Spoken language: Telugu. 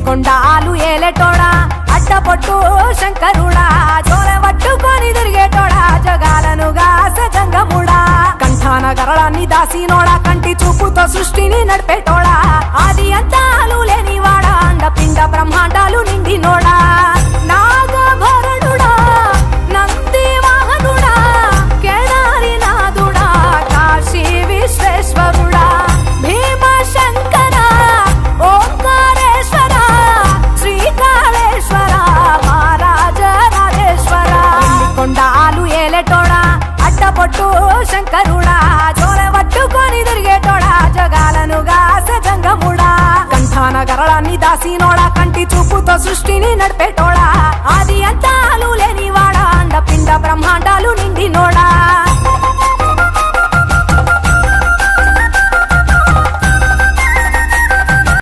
కొండాలు ఏలేటోడా అడ్డపొట్టు శంకరుడా జోలె పట్టుకొని తిరిగేటోడా జగాలను గాసె జంగముడా కంఠాన గరళాన్ని దాసినోడా కంటి చూపుతో సృష్టిని నడిపేటోడా ఆది అంతాలు లేనివాడా అండపిండ బ్రహ్మాండాలు నిండినోడా నాగభరణుడా నంది వాహనుడా కేదారినాథుడా కాశీ విశ్వేశ్వరుడా భీమశంకర ఓంకారేశ్వర శ్రీకాళేశ్వర మహారాజ రాజేశ్వర కొండాలు ఏలేటోడా అడ్డపొట్టు శంకరుడా జోలె పట్టుకొని తిరిగేటోడా జగాలను గాసె జంగముడా కంఠాన గరళాన్ని దాసినోడా కంటి చూపుతో సృష్టిని నడిపేటోడా ఆది అంతాలు లేనివాడా అండపిండ బ్రహ్మాండాలు నిండినోడా